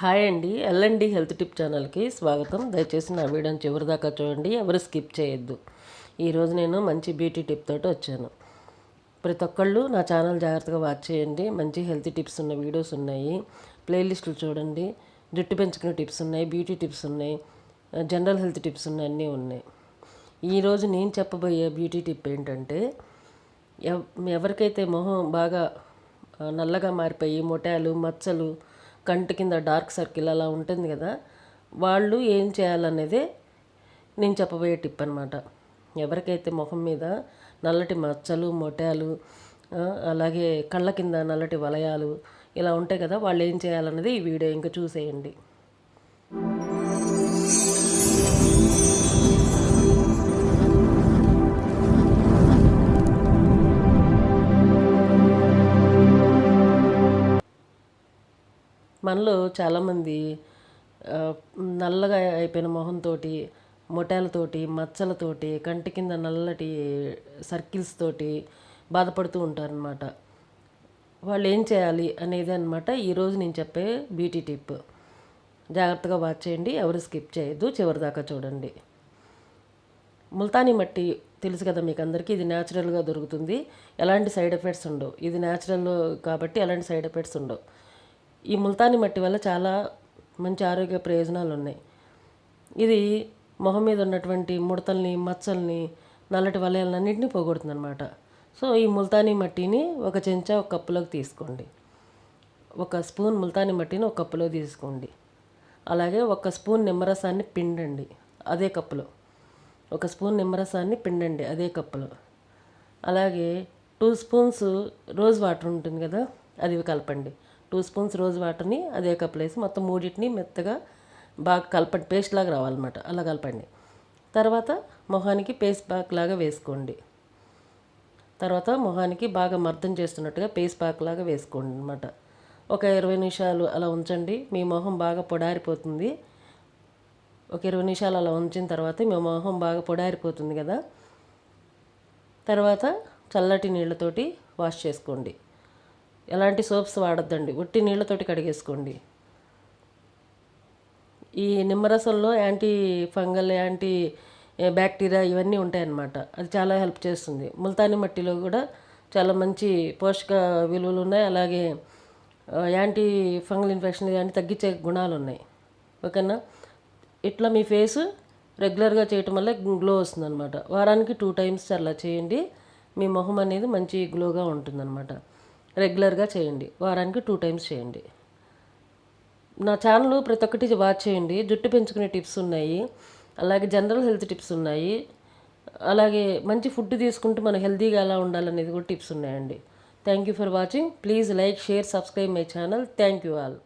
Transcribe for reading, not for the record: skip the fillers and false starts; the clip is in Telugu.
హాయ్ అండి, ఎల్ఎండి హెల్త్ టిప్ ఛానల్కి స్వాగతం. దయచేసి నా వీడియోని చివరి దాకా చూడండి, ఎవరు స్కిప్ చేయొద్దు. ఈరోజు నేను మంచి బ్యూటీ టిప్ తోటి వచ్చాను. ప్రతి ఒక్కళ్ళు నా ఛానల్ జాగ్రత్తగా వాచ్ చేయండి. మంచి హెల్త్ టిప్స్ ఉన్న వీడియోస్ ఉన్నాయి, ప్లేలిస్టులు చూడండి. జుట్టు పెంచుకునే టిప్స్ ఉన్నాయి, బ్యూటీ టిప్స్ ఉన్నాయి, జనరల్ హెల్త్ టిప్స్ ఉన్నాయి, అన్నీ ఉన్నాయి. ఈరోజు నేను చెప్పబోయే బ్యూటీ టిప్ ఏంటంటే, ఎవరికైతే మొహం బాగా నల్లగా మారిపోయి మొటాలు మచ్చలు కంటి కింద డార్క్ సర్కిల్ అలా ఉంటుంది కదా, వాళ్ళు ఏం చేయాలనేదే నేను చెప్పబోయే టిప్ అనమాట. ఎవరికైతే మొహం మీద నల్లటి మచ్చలు మొటాలు అలాగే కళ్ళ కింద నల్లటి వలయాలు ఇలా ఉంటాయి కదా, వాళ్ళు ఏం చేయాలన్నది ఈ వీడియో ఇంకా చూసేయండి. మనలో చాలామంది నల్లగా అయిపోయిన మొహంతో మొటాలతోటి మచ్చలతోటి కంటి కింద నల్లటి సర్కిల్స్ తోటి బాధపడుతూ ఉంటారనమాట. వాళ్ళు ఏం చేయాలి అనేది అనమాట ఈరోజు నేను చెప్పే బ్యూటీ టిప్. జాగ్రత్తగా వాచ్ చేయండి, ఎవరు స్కిప్ చేయొద్దు, చివరి దాకా చూడండి. ముల్తానీ మట్టి తెలుసు కదా మీకు అందరికీ, ఇది న్యాచురల్గా దొరుకుతుంది, ఎలాంటి సైడ్ ఎఫెక్ట్స్ ఉండవు. ఇది న్యాచురల్ కాబట్టి ఎలాంటి సైడ్ ఎఫెక్ట్స్ ఉండవు. ఈ ముల్తానీ మట్టి వల్ల చాలా మంచి ఆరోగ్య ప్రయోజనాలు ఉన్నాయి. ఇది మొహం మీద ఉన్నటువంటి ముడతల్ని మచ్చల్ని నల్లటి వలయాలన్నింటినీ పోగొడుతుంది అనమాట. సో ఈ ముల్తానీ మట్టిని ఒక చెంచా ఒక కప్పులోకి తీసుకోండి. ఒక స్పూన్ ముల్తానీ మట్టిని ఒక కప్పులో తీసుకోండి. అలాగే ఒక స్పూన్ నిమ్మరసాన్ని పిండండి అదే కప్పులో. ఒక స్పూన్ నిమ్మరసాన్ని పిండండి అదే కప్పులో. అలాగే 2 స్పూన్స్ రోజ్ వాటర్ ఉంటుంది కదా, అది కలపండి. 2 స్పూన్స్ రోజ్ వాటర్ని అదే కప్పులో వేసి మొత్తం మూడింటిని మెత్తగా బాగా కలపండి, పేస్ట్ లాగా రావాలన్నమాట. అలా కలపండి. తర్వాత మొహానికి పేస్ట్ ప్యాక్ లాగా వేసుకోండి. తర్వాత మొహానికి బాగా మర్దం చేస్తున్నట్టుగా పేస్ట్ ప్యాక్ లాగా వేసుకోండి అనమాట. ఒక 20 నిమిషాలు అలా ఉంచండి. మీ మొహం బాగా పొడారిపోతుంది. ఒక 20 నిమిషాలు అలా ఉంచిన తర్వాత మీ మొహం బాగా పొడారిపోతుంది కదా, తర్వాత చల్లటి నీళ్ళతోటి వాష్ చేసుకోండి. ఎలాంటి సోప్స్ వాడద్దండి, ఒట్టి నీళ్ళతోటి కడిగేసుకోండి. ఈ నిమ్మరసంలో యాంటీ ఫంగల్ యాంటీ బ్యాక్టీరియా ఇవన్నీ ఉంటాయన్నమాట. అది చాలా హెల్ప్ చేస్తుంది. ముల్తానీ మట్టిలో కూడా చాలా మంచి పోషక విలువలు ఉన్నాయి. అలాగే యాంటీ ఫంగల్ ఇన్ఫెక్షన్ ఇవన్నీ తగ్గించే గుణాలు ఉన్నాయి. ఓకేనా? ఇట్లా మీ ఫేసు రెగ్యులర్గా చేయటం వల్ల గ్లో వస్తుంది అనమాట. వారానికి 2 టైమ్స్ అలా చేయండి. మీ మొహం అనేది మంచి గ్లోగా ఉంటుందన్నమాట. రెగ్యులర్గా చేయండి, వారానికి 2 టైమ్స్ చేయండి. నా ఛానల్ ప్రతి ఒక్కటి వాచ్ చేయండి. జుట్టు పెంచుకునే టిప్స్ ఉన్నాయి, అలాగే జనరల్ హెల్త్ టిప్స్ ఉన్నాయి, అలాగే మంచి ఫుడ్ తీసుకుంటూ మనం హెల్తీగా ఎలా ఉండాలనేది కూడా టిప్స్ ఉన్నాయండి. Thank you for watching. Please like, share, subscribe my channel. Thank you all.